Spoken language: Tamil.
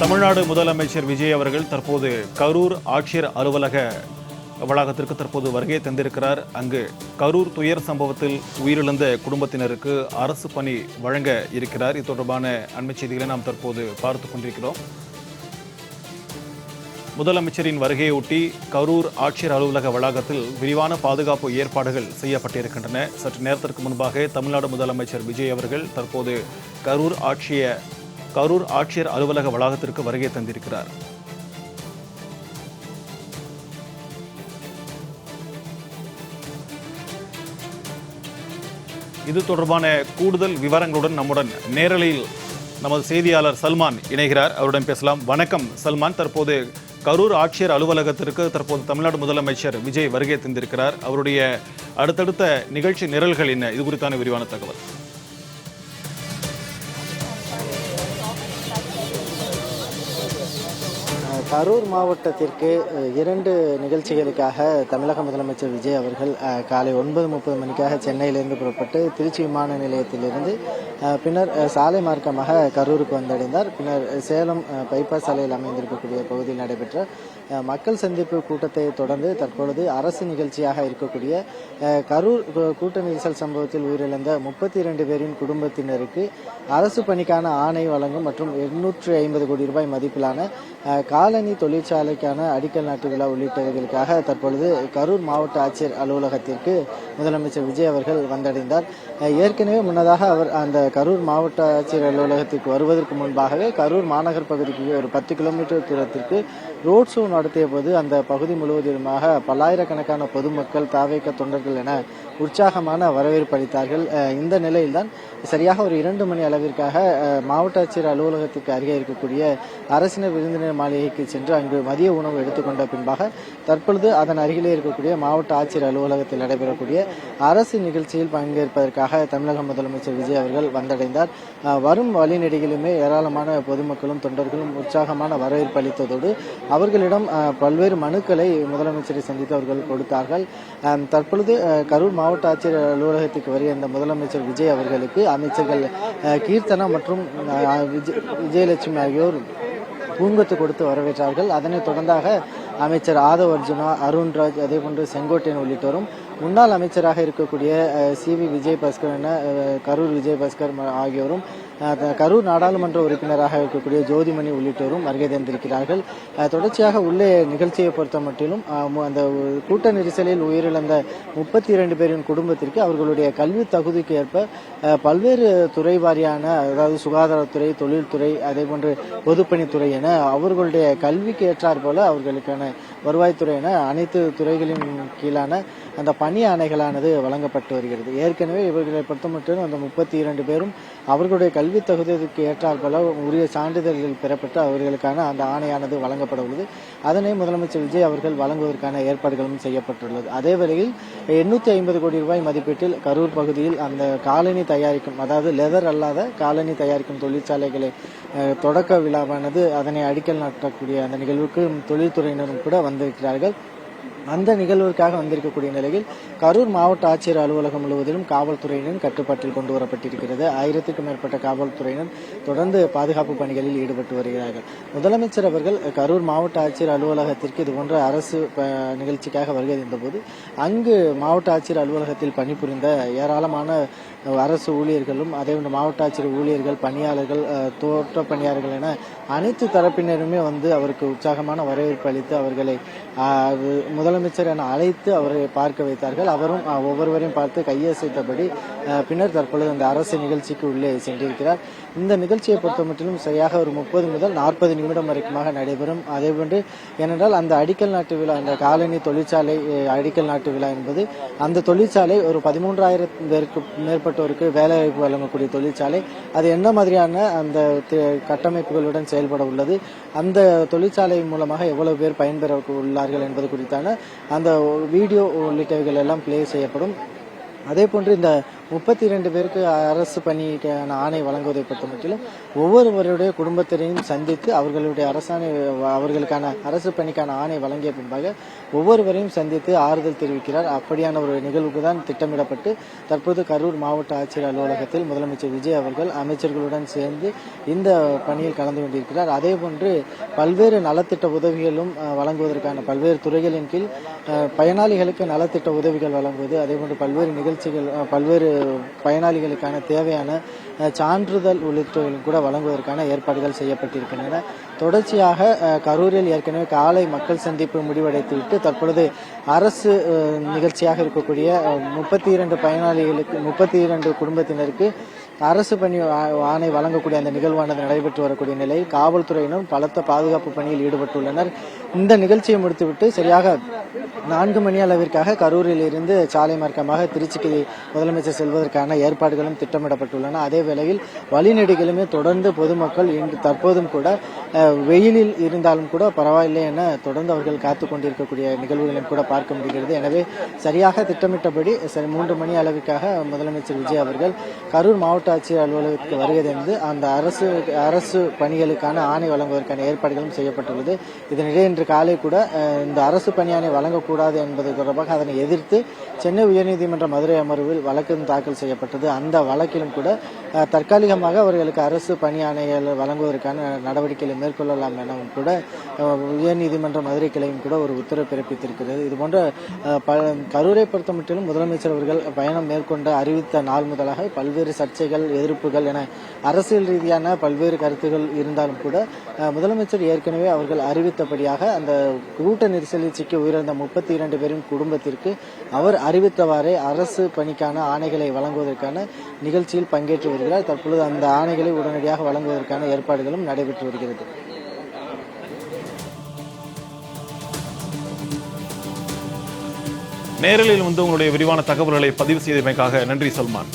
தமிழ்நாடு முதலமைச்சர் விஜய் அவர்கள் தற்போது கரூர் ஆட்சியர் அலுவலக வளாகத்திற்கு தற்போது வருகை தந்திருக்கிறார். அங்கு கரூர் துயர் சம்பவத்தில் உயிரிழந்த குடும்பத்தினருக்கு அரசு பணி வழங்க இருக்கிறார். இது தொடர்பான அண்மை செய்திகளை நாம் தற்போது பார்த்துக் கொண்டிருக்கிறோம். முதலமைச்சரின் வருகையொட்டி கரூர் ஆட்சியர் அலுவலக வளாகத்தில் விரிவான பாதுகாப்பு ஏற்பாடுகள் செய்யப்பட்டிருக்கின்றன. சற்று நேரத்திற்கு முன்பாக தமிழ்நாடு முதலமைச்சர் விஜய் அவர்கள் தற்போது கரூர் ஆட்சியர் அலுவலக வளாகத்திற்கு வருகை தந்திருக்கிறார். இது தொடர்பான கூடுதல் விவரங்களுடன் நம்முடன் நேரலையில் நமது செய்தியாளர் சல்மான் இணைகிறார். அவருடன் பேசலாம். வணக்கம் சல்மான். தற்போது கரூர் ஆட்சியர் அலுவலகத்திற்கு தற்போது தமிழ்நாடு முதலமைச்சர் விஜய் வருகை தந்திருக்கிறார். அவருடைய அடுத்தடுத்த நிகழ்ச்சி நிரல்கள் என்ன? இது குறித்தான விரிவான தகவல். கரூர் மாவட்டத்திற்கு 2 நிகழ்ச்சிகளுக்காக தமிழக முதலமைச்சர் விஜய் அவர்கள் காலை 9:30 மணிக்காக சென்னையிலிருந்து புறப்பட்டு திருச்சி விமான நிலையத்திலிருந்து பின்னர் சாலை மார்க்கமாக கரூருக்கு வந்தடைந்தார். பின்னர் சேலம் பைபாஸ் சாலையில் அமைந்திருக்கக்கூடிய பகுதியில் நடைபெற்ற மக்கள் சந்திப்பு கூட்டத்தை தொடர்ந்து தற்பொழுது அரசு நிகழ்ச்சியாக இருக்கக்கூடிய கரூர் கூட்ட நெரிசல் சம்பவத்தில் உயிரிழந்த 32 பேரின் குடும்பத்தினருக்கு அரசு பணிக்கான ஆணை வழங்கும் மற்றும் 850 கோடி ரூபாய் மதிப்பிலான காலனி தொழிற்சாலைக்கான அடிக்கல் நாட்டு விழா உள்ளிட்டவைகளுக்காக தற்பொழுது கரூர் மாவட்ட ஆட்சியர் அலுவலகத்திற்கு முதலமைச்சர் விஜய் அவர்கள் வந்தடைந்தார். ஏற்கனவே முன்னதாக அவர் அந்த கரூர் மாவட்ட ஆட்சியர் அலுவலகத்திற்கு வருவதற்கு முன்பாகவே கரூர் மாநகர் பகுதிக்கு ஒரு 10 கிலோமீட்டர் தூரத்திற்கு ரோட் ஷோ நடத்திய போது அந்த பகுதி முழுவதுமாக பல்லாயிரக்கணக்கான பொதுமக்கள், தாவேக தொண்டர்கள் என உற்சாகமான வரவேற்பு அளித்தார்கள். இந்த நிலையில்தான் சரியாக ஒரு 2 மணி அளவிற்காக மாவட்ட ஆட்சியர் அலுவலகத்திற்கு அருகே இருக்கக்கூடிய அரசினர் விருந்தினர் மாளிகைக்கு சென்று அங்கு மதிய உணவு எடுத்துக்கொண்ட பின்பாக தற்பொழுது அதன் அருகிலே இருக்கக்கூடிய மாவட்ட ஆட்சியர் அலுவலகத்தில் நடைபெறக்கூடிய அரசு நிகழ்ச்சியில் பங்கேற்பதற்காக தமிழக முதலமைச்சர் விஜய் அவர்கள் வந்தடைந்தார். வரும் வழிநெடுகிலுமே ஏராளமான பொதுமக்களும் தொண்டர்களும் உற்சாகமான வரவேற்பு அளித்ததோடு அவர்களிடம் பல்வேறு மனுக்களை முதலமைச்சரை சந்தித்து அவர்கள் கொடுத்தார்கள். தற்பொழுது கரூர் மாவட்ட ஆட்சியர் அலுவலகத்துக்கு வருகிற இந்த முதலமைச்சர் விஜய் அவர்களுக்கு அமைச்சர்கள் கீர்த்தனா மற்றும் விஜயலட்சுமி ஆகியோர் பூங்கொத்து கொடுத்து வரவேற்றார்கள். அதனைத் தொடர்ந்தாக அமைச்சர் ஆதவ் அர்ஜுனா, அருண்ராஜ், அதேபோன்று செங்கோட்டையன் உள்ளிட்டோரும் முன்னாள் அமைச்சராக இருக்கக்கூடிய CV விஜயபாஸ்கர் என கரூர் விஜயபாஸ்கர் ஆகியோரும் கரூர் நாடாளுமன்ற உறுப்பினராக இருக்கக்கூடிய ஜோதிமணி உள்ளிட்டோரும் வருகை தந்திருக்கிறார்கள். தொடர்ச்சியாக உள்ளே நிகழ்ச்சியை பொறுத்த மட்டிலும் அந்த கூட்ட நெரிசலில் உயிரிழந்த 32 பேரின் குடும்பத்திற்கு அவர்களுடைய கல்வி தகுதிக்கு ஏற்ப பல்வேறு துறை வாரியான, அதாவது சுகாதாரத்துறை, தொழில்துறை, அதேபோன்று பொதுப்பணித்துறை என அவர்களுடைய கல்விக்கு ஏற்றார் போல அவர்களுக்கான வருவாய்த்துறை என அனைத்து துறைகளின் கீழான அந்த பணி ஆணைகளானது வழங்கப்பட்டு வருகிறது. ஏற்கனவே இவர்களை பொறுத்த மட்டும் அந்த 32 பேரும் அவர்களுடைய கல்வி தகுதிக்கு ஏற்றார் போல உரிய சான்றிதழ்கள் பெறப்பட்டு அவர்களுக்கான அந்த ஆணையானது வழங்கப்பட உள்ளது. அதனை முதலமைச்சர் விஜய் அவர்கள் வழங்குவதற்கான ஏற்பாடுகளும் செய்யப்பட்டுள்ளது. அதே வேளையில் 850 கோடி ரூபாய் மதிப்பீட்டில் கரூர் பகுதியில் அந்த காலனி தயாரிக்கும், அதாவது லெதர் அல்லாத காலனி தயாரிக்கும் தொழிற்சாலைகளை தொடக்க விழாவானது அதனை அடிக்கல் நாட்டக்கூடிய அந்த நிகழ்வுக்கு தொழில்துறையினரும் கூட வந்திருக்கிறார்கள். அந்த நிகழ்விற்காக வந்திருக்கக்கூடிய நிலையில் கரூர் மாவட்ட ஆட்சியர் அலுவலகம் முழுவதிலும் காவல்துறையினர் கட்டுப்பாட்டில் கொண்டு வரப்பட்டிருக்கிறது. 1000க்கும் மேற்பட்ட காவல்துறையினர் தொடர்ந்து பாதுகாப்பு பணிகளில் ஈடுபட்டு வருகிறார்கள். முதலமைச்சர் அவர்கள் கரூர் மாவட்ட ஆட்சியர் அலுவலகத்திற்கு இதுபோன்ற அரசு நிகழ்ச்சிக்காக வருகை தந்தபோது அங்கு மாவட்ட ஆட்சியர் அலுவலகத்தில் பணிபுரிந்த ஏராளமான அரசு ஊழியர்களும், அதே மாவட்ட ஆட்சியர் ஊழியர்கள், பணியாளர்கள், தோட்ட பணியாளர்கள் என அனைத்து தரப்பினருமே வந்து அவருக்கு உற்சாகமான வரவேற்பு அளித்து அவர்களை முதலமைச்சர் என அழைத்து அவரை பார்க்க வைத்தார்கள். அவரும் ஒவ்வொருவரையும் பார்த்து கையசைத்தபடி பின்னர் தற்பொழுது அந்த அரசு நிகழ்ச்சிக்கு உள்ளே சென்றிருக்கிறார். இந்த நிகழ்ச்சியை பொறுத்த மட்டிலும் சரியாக ஒரு 30 முதல் 40 நிமிடம் வரைக்குமாக நடைபெறும். அதேபோன்று ஏனென்றால் அந்த அடிக்கல் நாட்டு விழா, அந்த காலனி தொழிற்சாலை அடிக்கல் நாட்டு விழா என்பது அந்த தொழிற்சாலை ஒரு 13,000 பேருக்கு மேற்பட்டோருக்கு வேலைவாய்ப்பு வழங்கக்கூடிய தொழிற்சாலை. அது என்ன மாதிரியான அந்த கட்டமைப்புகளுடன் செயல்பட உள்ளது, அந்த தொழிற்சாலை மூலமாக எவ்வளவு பேர் பயன்பெற உள்ளார்கள் என்பது குறித்தான அந்த வீடியோ உள்ளிட்டவைகள் எல்லாம் பிளே செய்யப்படும். அதே போன்று இந்த 32 பேருக்கு அரசு பணிக்கான ஆணை வழங்குவதை பொறுத்த மட்டிலும் ஒவ்வொருவருடைய குடும்பத்தினையும் சந்தித்து அவர்களுடைய அவர்களுக்கான அரசு பணிக்கான ஆணை வழங்கிய பின்பாக ஒவ்வொருவரையும் சந்தித்து ஆறுதல் தெரிவிக்கிறார். அப்படியான ஒரு நிகழ்வுக்கு தான் திட்டமிடப்பட்டு தற்போது கரூர் மாவட்ட ஆட்சியர் அலுவலகத்தில் முதலமைச்சர் விஜய் அவர்கள் அமைச்சர்களுடன் சேர்ந்து இந்த பணியில் கலந்து கொண்டிருக்கிறார். அதேபோன்று பல்வேறு நலத்திட்ட உதவிகளும் வழங்குவதற்கான பல்வேறு துறைகளின் கீழ் பயனாளிகளுக்கு நலத்திட்ட உதவிகள் வழங்குவது, அதேபோன்று பல்வேறு நிகழ்ச்சிகள் பல்வேறு பயனாளிகளுக்கான தேவையான சான்றிதழ் உள்ளிட்டவைகளும் கூட வழங்குவதற்கான ஏற்பாடுகள் செய்யப்பட்டிருக்கின்றன. தொடர்ச்சியாக கரூரில் ஏற்கனவே காலை மக்கள் சந்திப்பு முடிவடைத்துவிட்டு தற்பொழுது அரசு நிகழ்ச்சியாக இருக்கக்கூடிய 32 பயனாளிகளுக்கு 32 குடும்பத்தினருக்கு அரசு பணி ஆணை வழங்கக்கூடிய அந்த நிகழ்வானது நடைபெற்று வரக்கூடிய நிலையில் காவல்துறையினரும் பலத்த பாதுகாப்பு பணியில் ஈடுபட்டுள்ளனர். இந்த நிகழ்ச்சியை முடித்துவிட்டு சரியாக 4 மணி அளவிற்காக கரூரில் இருந்து சாலை மார்க்கமாக திருச்சிக்கு முதலமைச்சர் செல்வதற்கான ஏற்பாடுகளும் திட்டமிடப்பட்டுள்ளன. அதே வேளையில் வழிநெடுகிலுமே தொடர்ந்து பொதுமக்கள் இன்று தற்போதும் கூட வெயிலில் இருந்தாலும் கூட பரவாயில்லை என தொடர்ந்து அவர்கள் காத்துக் கொண்டிருக்கக்கூடிய நிகழ்வுகளையும் கூட பார்க்க முடிகிறது. எனவே சரியாக திட்டமிட்டபடி 3 மணி அளவிற்காக முதலமைச்சர் விஜய் அவர்கள் கரூர் மாவட்ட ஆட்சியர் அலுவலகத்துக்கு வருகை தந்து அந்த அரசு பணிகளுக்கான ஆணை வழங்குவதற்கான ஏற்பாடுகளும் செய்யப்பட்டுள்ளது. இதனிடையே இன்று காலை கூட இந்த அரசு பணி ஆணை வழங்கக்கூடாது என்பது தொடர்பாக அதனை எதிர்த்து சென்னை உயர்நீதிமன்ற மதுரை அமர்வில் வழக்கு தாக்கல் செய்யப்பட்டது. அந்த வழக்கிலும் கூட தற்காலிகமாக அவர்களுக்கு அரசு பணி ஆணைகள் வழங்குவதற்கான நடவடிக்கைகளை மேற்கொள்ளலாம் எனவும் கூட உயர்நீதிமன்ற மதுரை கிளையும் கூட ஒரு உத்தரவு பிறப்பித்திருக்கிறது. இதுபோன்ற கரூரை பொறுத்த மட்டிலும் முதலமைச்சர் அவர்கள் பயணம் மேற்கொண்ட அறிவித்த நாள் முதலாக பல்வேறு சர்ச்சைகள், எதிர்ப்புகள் என அரசியல் ரீதியான பல்வேறு கருத்துகள் இருந்தாலும் கூட முதலமைச்சர் ஏற்கனவே அவர்கள் அறிவித்தபடியாக அந்த கூட்ட நெரிசலில் சிக்கி உயிரிழந்த 32 பேரின் குடும்பத்திற்கு அவர் அறிவித்தவாறே அரசு பணிக்கான ஆணைகளை வழங்குவதற்கான நிகழ்ச்சியில் பங்கேற்று வருகிறார். தற்பொழுது அந்த ஆணைகளை உடனடியாக வழங்குவதற்கான ஏற்பாடுகளும் நடைபெற்று வருகிறது. நேரலில் உங்களுடைய விரிவான தகவல்களை பதிவு செய்தமைக்காக நன்றி சல்மான்.